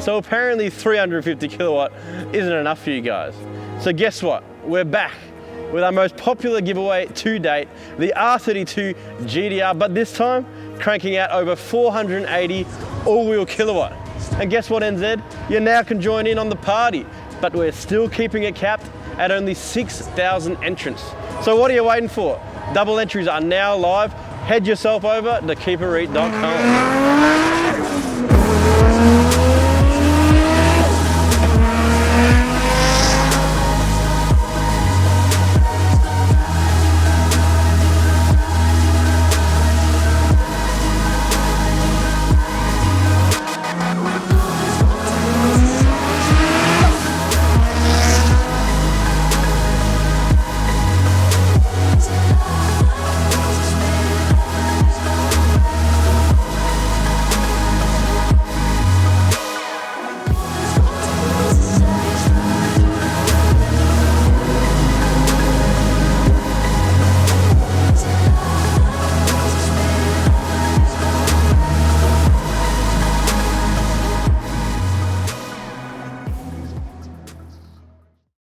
So apparently 350 kilowatt isn't enough for you guys. So guess what? We're back with our most popular giveaway to date, the R32 GTR, but this time cranking out over 480 all-wheel kilowatt. And guess what, NZ? You now can join in on the party, but we're still keeping it capped at only 6,000 entrants. So what are you waiting for? Double entries are now live. Head yourself over to keeperreet.com.